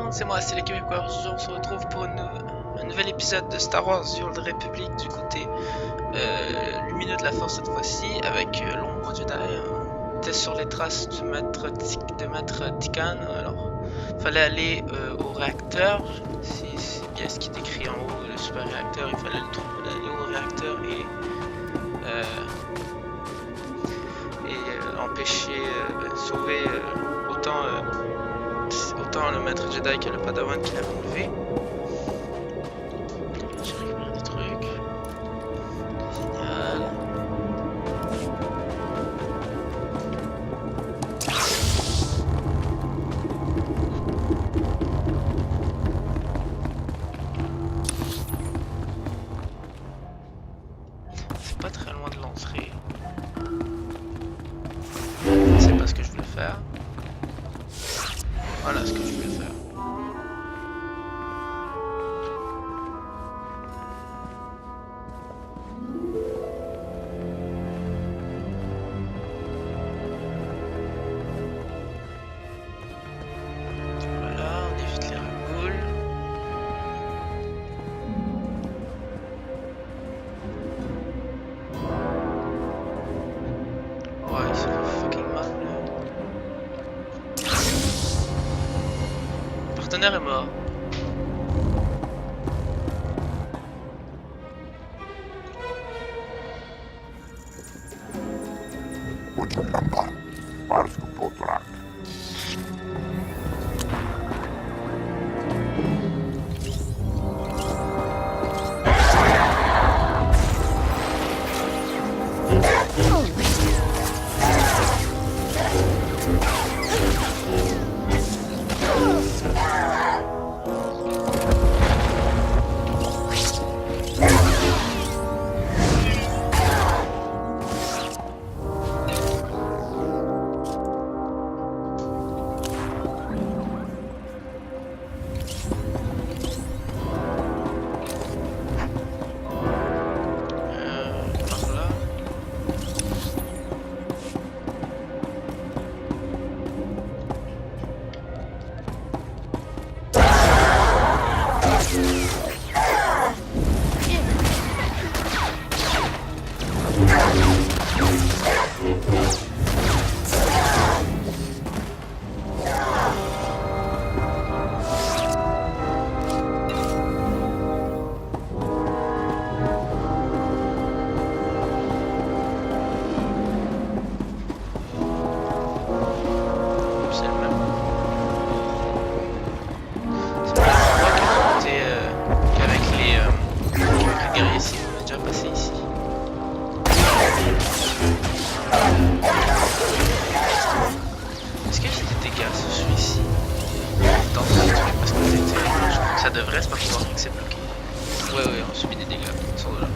monde, c'est moi, c'est l'équipe Québécois. Aujourd'hui, on se retrouve pour un nouvel épisode de Star Wars sur le République du côté lumineux de la Force cette fois-ci, avec l'ombre Jedi. On était sur les traces de Maître Tikan, alors fallait aller au réacteur. C'est bien ce qui est écrit en haut, le super réacteur. Il fallait le trouver, aller au réacteur et empêcher, sauver autant le maître Jedi que le Padawan qui l'avait enlevé. J'ai récupéré des trucs. Génial. C'est pas très loin de l'entrée. C'est pas ce que je voulais faire. Voilà ce que je voulais faire. Voilà, on évite les ragoules. Ouais, ils sont fucking mal. Le partenaire est mort. Par là. C'est le même. C'est pas le côté qu'avec les guerriers ici, on a déjà passé ici. Est-ce qu'il y a des dégâts sur celui-ci? Dans ce truc, parce que je crois que ça devrait, c'est pas pour voir que c'est bloqué. Ouais, on subit des dégâts, sur de là.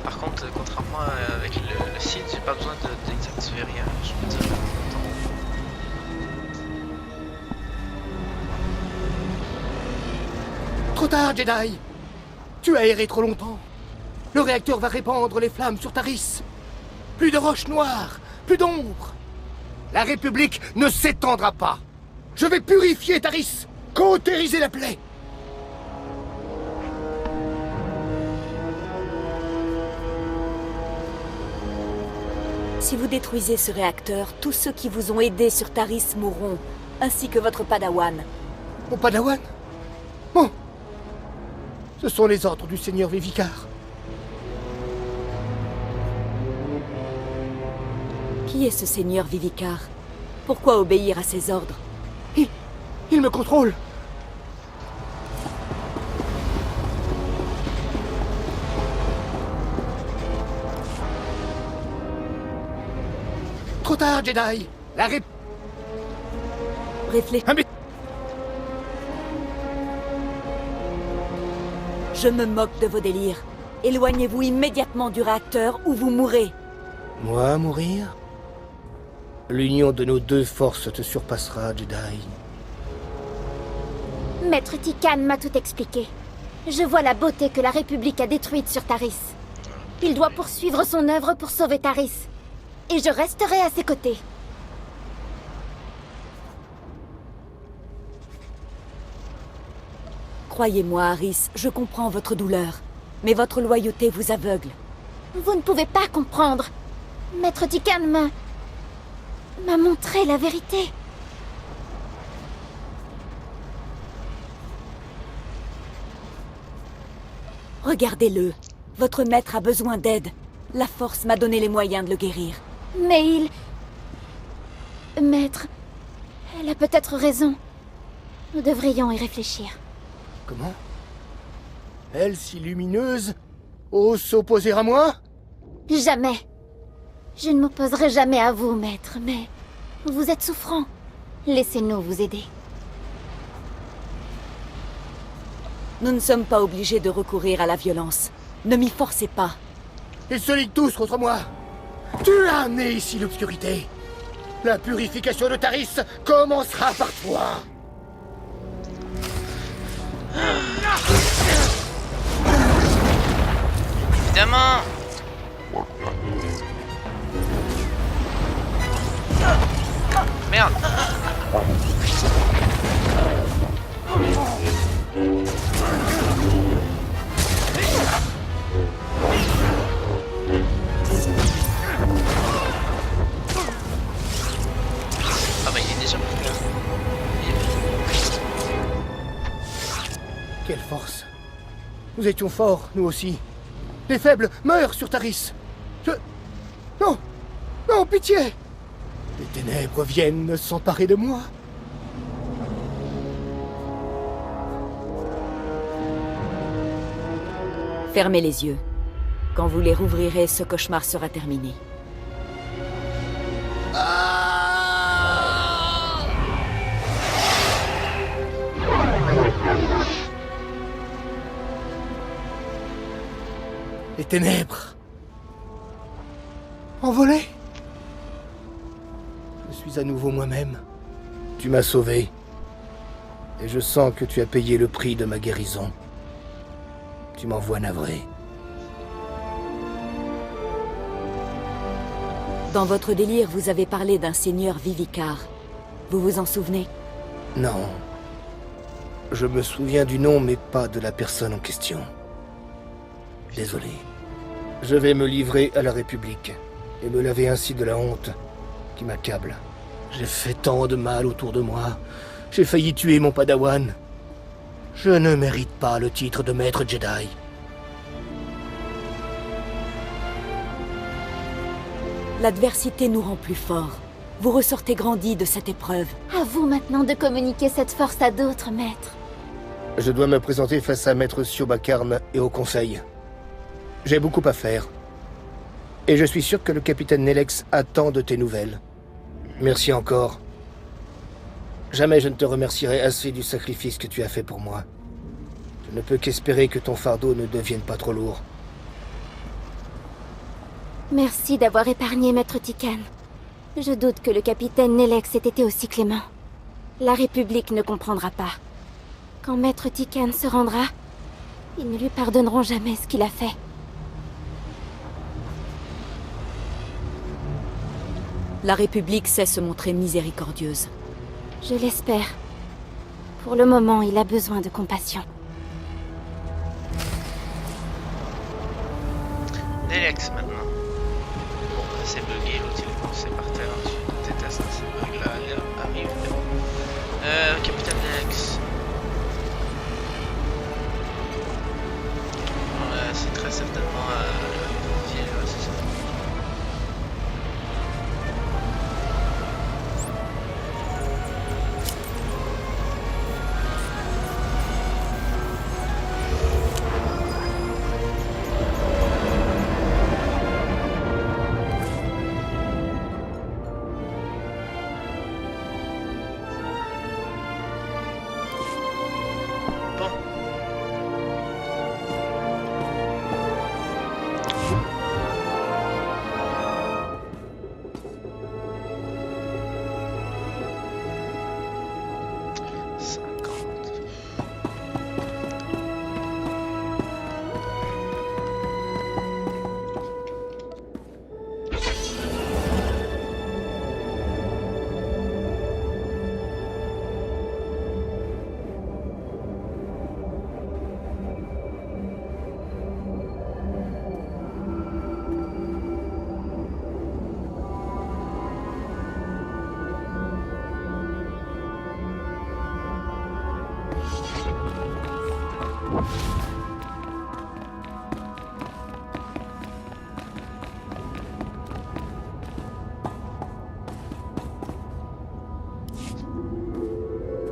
Par contre, contrairement avec le site, j'ai pas besoin de désactiver rien, je peux dire. Trop tard, Jedi! Tu as erré trop longtemps. Le réacteur va répandre les flammes sur Taris. Plus de roches noires, plus d'ombre. La République ne s'étendra pas. Je vais purifier Taris, cautériser la plaie. Si vous détruisez ce réacteur, tous ceux qui vous ont aidé sur Taris mourront, ainsi que votre Padawan. Mon Padawan? Bon. Ce sont les ordres du Seigneur Vivicar. Qui est ce Seigneur Vivicar? Pourquoi obéir à ses ordres? Il me contrôle. Trop tard, Jedi. La Réfléchissez. Ah, mais... Je me moque de vos délires. Éloignez-vous immédiatement du réacteur ou vous mourrez. Moi, mourir? L'union de nos deux forces te surpassera, Jedi. Maître Tikan m'a tout expliqué. Je vois la beauté que la République a détruite sur Taris. Il doit poursuivre son œuvre pour sauver Taris. Et je resterai à ses côtés. Croyez-moi, Harris, je comprends votre douleur. Mais votre loyauté vous aveugle. Vous ne pouvez pas comprendre. Maître Tikan m'a montré la vérité. Regardez-le. Votre maître a besoin d'aide. La force m'a donné les moyens de le guérir. Mais il... Maître, elle a peut-être raison. Nous devrions y réfléchir. Comment? Elle, si lumineuse, ose s'opposer à moi? Jamais. Je ne m'opposerai jamais à vous, maître, mais... Vous êtes souffrant. Laissez-nous vous aider. Nous ne sommes pas obligés de recourir à la violence. Ne m'y forcez pas. Ils se liguent tous contre moi. Tu as amené ici l'obscurité. La purification de Taris commencera par toi. Évidemment. Merde. Ah bah il est déjà plus là. Quelle force. Nous étions forts, nous aussi. Les faibles meurent sur Taris. Non. Non, pitié. Les ténèbres viennent s'emparer de moi. Fermez les yeux. Quand vous les rouvrirez, ce cauchemar sera terminé. Les ténèbres. Envolées. Je suis à nouveau moi-même. Tu m'as sauvé. Et je sens que tu as payé le prix de ma guérison. Tu m'envoies navré. Dans votre délire, vous avez parlé d'un seigneur Vivicar. Vous vous en souvenez? Non. Je me souviens du nom, mais pas de la personne en question. Désolé. Je vais me livrer à la République et me laver ainsi de la honte qui m'accable. J'ai fait tant de mal autour de moi. J'ai failli tuer mon padawan. Je ne mérite pas le titre de maître Jedi. L'adversité nous rend plus forts. Vous ressortez grandi de cette épreuve. À vous maintenant de communiquer cette force à d'autres, maître. Je dois me présenter face à maître Siobakarn et au conseil. J'ai beaucoup à faire. Et je suis sûr que le capitaine Nelex attend de tes nouvelles. Merci encore. Jamais je ne te remercierai assez du sacrifice que tu as fait pour moi. Je ne peux qu'espérer que ton fardeau ne devienne pas trop lourd. Merci d'avoir épargné maître Tikan. Je doute que le capitaine Nelex ait été aussi clément. La République ne comprendra pas. Quand maître Tikan se rendra, ils ne lui pardonneront jamais ce qu'il a fait. La République sait se montrer miséricordieuse. Je l'espère. Pour le moment, il a besoin de compassion. Nelex maintenant. Bon, c'est bugué, l'autre il est passé par terre. Je déteste ces bugs là, arrive. Capitaine Nelex. Ouais, c'est très certainement ville, ouais, c'est ça.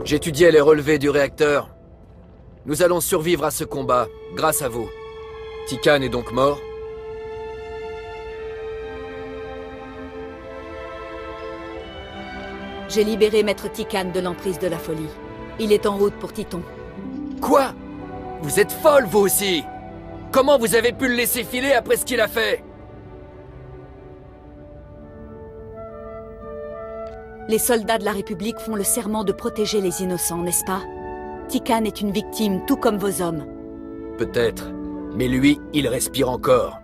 J'étudiais les relevés du réacteur. Nous allons survivre à ce combat, grâce à vous. Tikan est donc mort? J'ai libéré Maître Tikan de l'emprise de la folie. Il est en route pour Titon. Quoi? Vous êtes folle, vous aussi! Comment vous avez pu le laisser filer après ce qu'il a fait? Les soldats de la République font le serment de protéger les innocents, n'est-ce pas? Tikan est une victime, tout comme vos hommes. Peut-être, mais lui, il respire encore.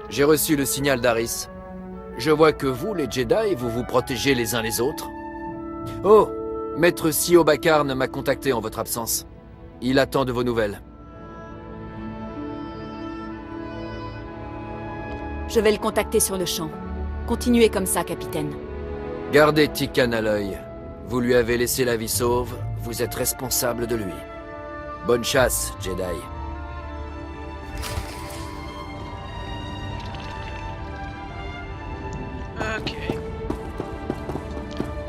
J'ai reçu le signal d'Aris. Je vois que vous, les Jedi, vous vous protégez les uns les autres. Oh, Maître Sio Bakarn m'a contacté en votre absence. Il attend de vos nouvelles. Je vais le contacter sur le champ. Continuez comme ça, capitaine. Gardez Tikan à l'œil. Vous lui avez laissé la vie sauve, vous êtes responsable de lui. Bonne chasse, Jedi. Ok.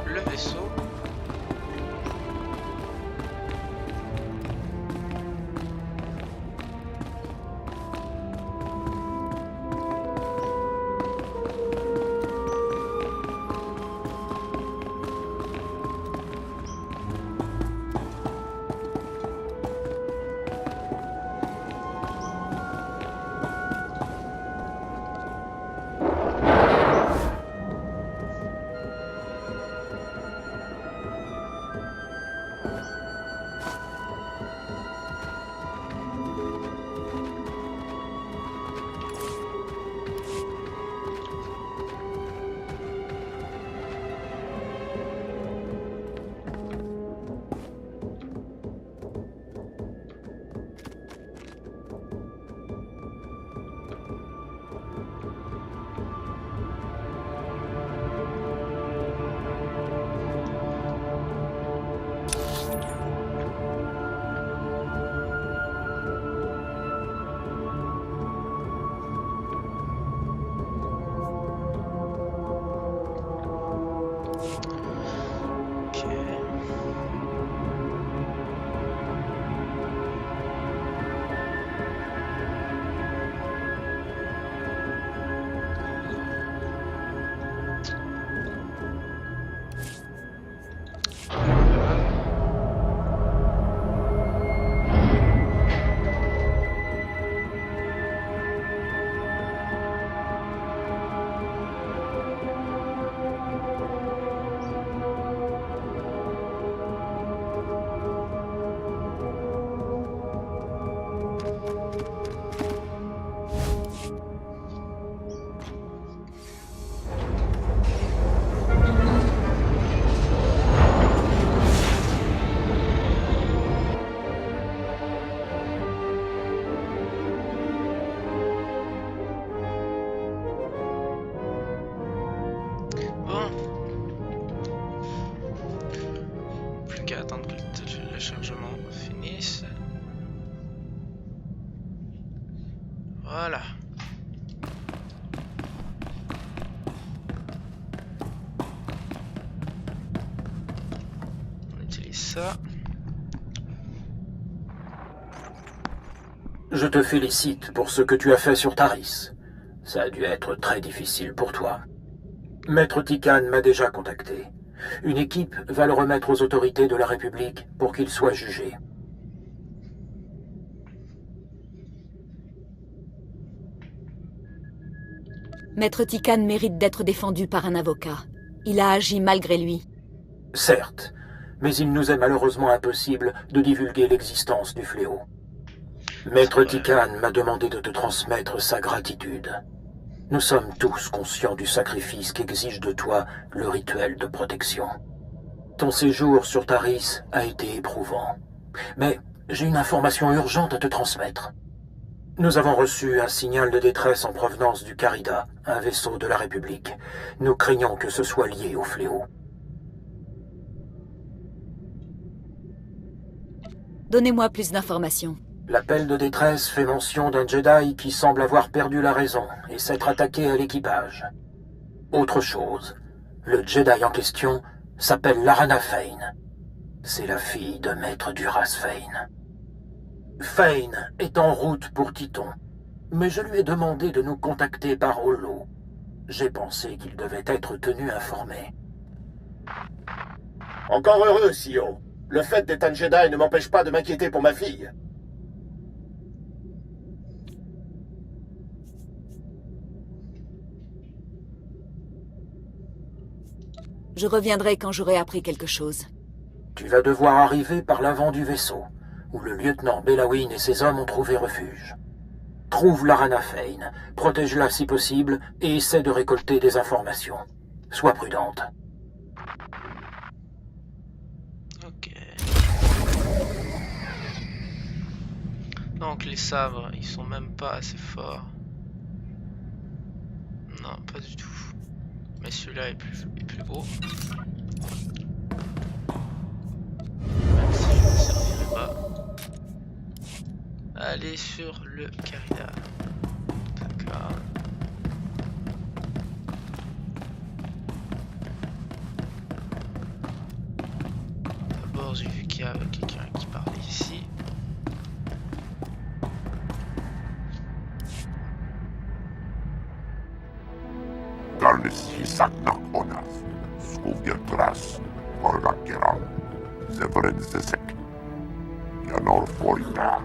Le vaisseau. Attendre que le chargement finisse. Voilà. On utilise ça. Je te félicite pour ce que tu as fait sur Taris. Ça a dû être très difficile pour toi. Maître Tikan m'a déjà contacté. Une équipe va le remettre aux autorités de la République pour qu'il soit jugé. Maître Tikan mérite d'être défendu par un avocat. Il a agi malgré lui. Certes, mais il nous est malheureusement impossible de divulguer l'existence du fléau. Maître Tikan m'a demandé de te transmettre sa gratitude. Nous sommes tous conscients du sacrifice qu'exige de toi le rituel de protection. Ton séjour sur Taris a été éprouvant. Mais j'ai une information urgente à te transmettre. Nous avons reçu un signal de détresse en provenance du Carida, un vaisseau de la République. Nous craignons que ce soit lié au fléau. Donnez-moi plus d'informations. L'appel de détresse fait mention d'un Jedi qui semble avoir perdu la raison et s'être attaqué à l'équipage. Autre chose, le Jedi en question s'appelle Larana Fain. C'est la fille de Maître Duras Fane. Fane est en route pour Titon, mais je lui ai demandé de nous contacter par holo. J'ai pensé qu'il devait être tenu informé. Encore heureux, Sio. Le fait d'être un Jedi ne m'empêche pas de m'inquiéter pour ma fille. Je reviendrai quand j'aurai appris quelque chose. Tu vas devoir arriver par l'avant du vaisseau, où le lieutenant Belawin et ses hommes ont trouvé refuge. Trouve Larana Fane, protège-la si possible et essaie de récolter des informations. Sois prudente. Ok. Donc les sabres, ils sont même pas assez forts. Non, pas du tout. Mais celui-là est plus beau. Même si je ne servirai pas. Allez sur le Carida. D'accord. D'abord, j'ai vu qu'il y avait quelqu'un qui parlait ici. Garnis hisaknak onas, skuvjertras, orgakeran, zevrenzesek, Janor Forita,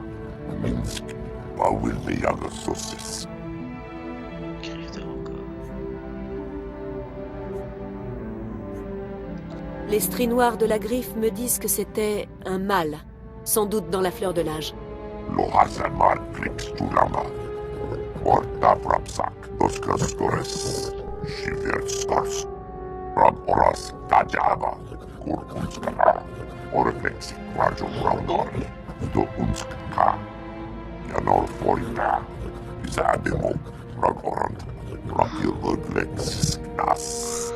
Minsk, Pawilmeyaga Sosis. Les stries noires de la griffe me disent que c'était un mâle, sans doute dans la fleur de l'âge. Lohazamal Flixtulama, Orta Prapsak, Doskastores, Shiverskars, Ran Oras Tajava, Kurkunskana, Orflexik Rajo Braunori, Do Unskka, Janor Forita, Izademo, Ran Orant, Rakir Odlexis Nas.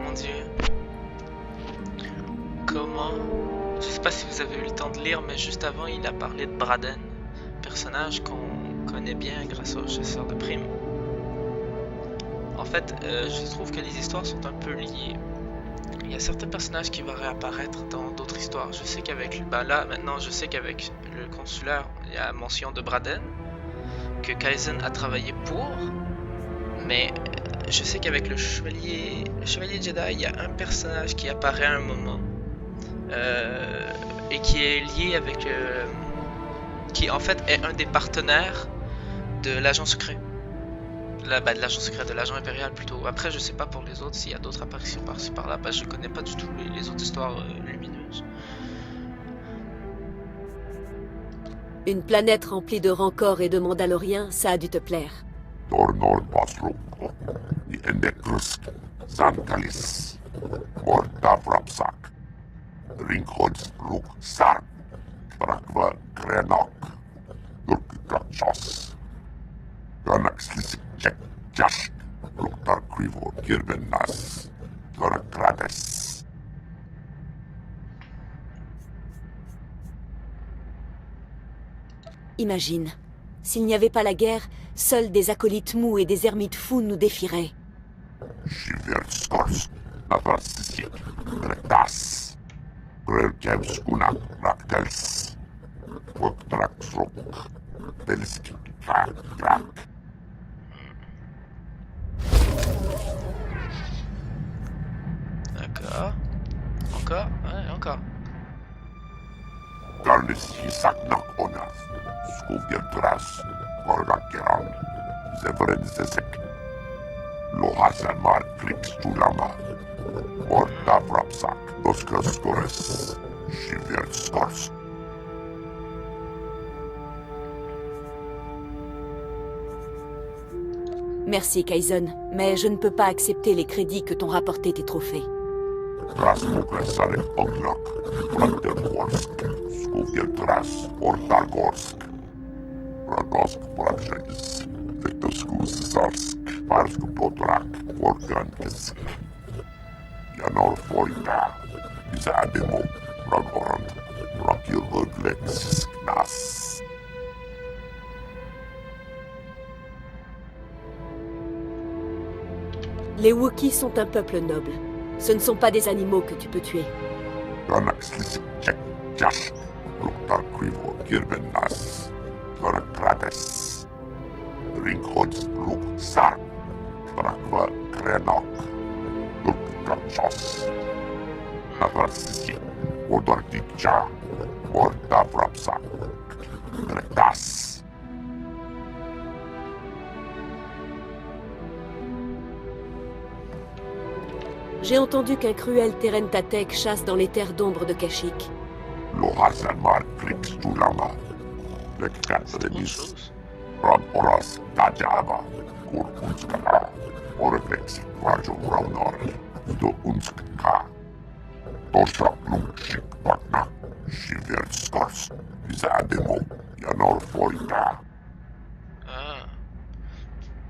Mon dieu. Comment... Je sais pas si vous avez eu le temps de lire, mais juste avant, il a parlé de Braden, personnage qu'on connaît bien grâce au chasseur de primes. En fait, je trouve que les histoires sont un peu liées. Il y a certains personnages qui vont réapparaître dans d'autres histoires. Je sais qu'avec... Bah là, maintenant, je sais qu'avec le consulaire, il y a mention de Braden, que Kaizen a travaillé pour, mais je sais qu'avec le chevalier Jedi, il y a un personnage qui apparaît à un moment, et qui est lié avec... qui en fait est un des partenaires de l'agent secret. De l'agent secret, de l'agent impérial plutôt. Après, je sais pas pour les autres s'il y a d'autres apparitions par-ci par-là, parce que je connais pas du tout les autres histoires lumineuses. Une planète remplie de rancor et de mandaloriens, ça a dû te plaire. Dornor Basro, Endekrusk, Zankalis, Morta Frapsak, Ringhods Ruk Sark, Brakva Krenok, Durkakachos, Ganaxlisik Jek Jash, Ruktar Krivo Kirvenas, Gorakrades. Imagine, s'il n'y avait pas la guerre, seuls des acolytes mous et des ermites fous nous défieraient. Shiverskors, Navrasisik, Gretas, Grelkevskuna, Raktels, Woktraksrok, Telski, Krak. D'accord. Encore? Ouais, encore. Garnis Hisaknak Onas, Skuvjertras, Gorgakeran, Zevrenzesek, Lohazamal Flixtulama, Morta Frapsak, Doskastores, Shiverskors. Merci, Kaizen, mais je ne peux pas accepter les crédits que t'ont rapporté tes trophées. Rasmukresare Oglok, Brandergorsk, Skuvjertras, Ortargorsk, Ragosk Prajais, Vektoskus Zarsk, Parsk Potrak, Organkesk, Janor Forita, Izademo, Ragorant, Rakir Odlexis Nas. Les Wookiees sont un peuple noble. Ce ne sont pas des animaux que tu peux tuer. Ranaxlis check Jash. Luktar Quivo Kirbenas. Krates. Ringhods Luk Sark. Trakva Krenok. Luktrachos. Navrasiki. Odorticha. Orda Vrapsa. Kretas. J'ai entendu qu'un cruel Terentatek chasse dans les terres d'ombre de Kashyyyk. Lohasanmar Krix Tulama. Lekkat C'est autre Redis. chose. Ram Oras Tajaba. Kur Unskala. Oreflex Vajo Raunor. Do Unskka. Tosha Lumshik Patna. Shiver Skors. Zademo. Yanor Foita. Ah.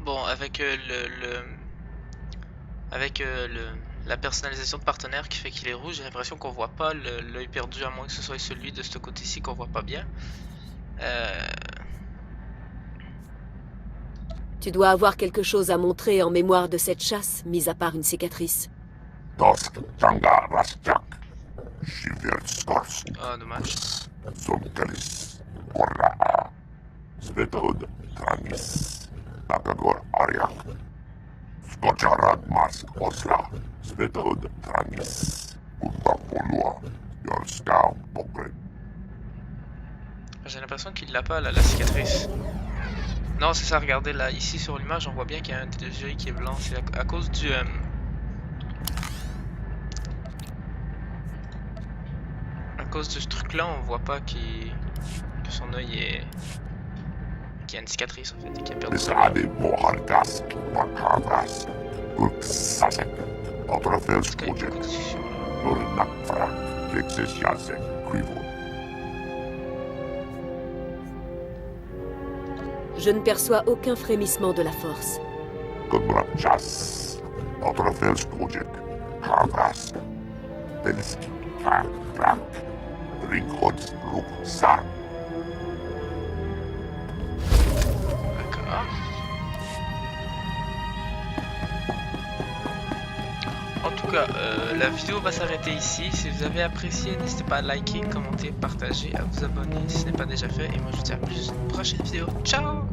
Bon, avec la personnalisation de partenaire qui fait qu'il est rouge, j'ai l'impression qu'on voit pas l'œil perdu, à moins que ce soit celui de ce côté-ci qu'on voit pas bien. Tu dois avoir quelque chose à montrer en mémoire de cette chasse, mis à part une cicatrice. Tosk Tanga Rasjak. Shiver Skors. Ah, dommage. Somkalis. Korra. Svetod Trangis. Nakagor Aryak. Skocharad Mask Osla. Svetod Trangis. Utapolua. Yorska Pokre. J'ai l'impression qu'il l'a pas, là, la cicatrice. Non, c'est ça, regardez, là, ici sur l'image, on voit bien qu'il y a un des deux yeux qui est blanc. C'est à cause du... à cause de ce truc-là, on voit pas que son œil est... qu'il y a une cicatrice, en fait, et qu'il a perdu son œil. Besade Boharkas. Bakavas. Utsasek. Otrofels Parce qu'il y a Project. beaucoup de discussions, là. Lornakfra. Flexesiasek. Quivo. Je ne perçois aucun frémissement de la force. Kubrachas. Otrofels Project. Havas. Pelski. Frank. Ringhods Luk Sark. D'accord. En tout cas, la vidéo va s'arrêter ici. Si vous avez apprécié, n'hésitez pas à liker, commenter, partager, à vous abonner si ce n'est pas déjà fait. Et moi, je vous dis à plus dans une prochaine vidéo. Ciao!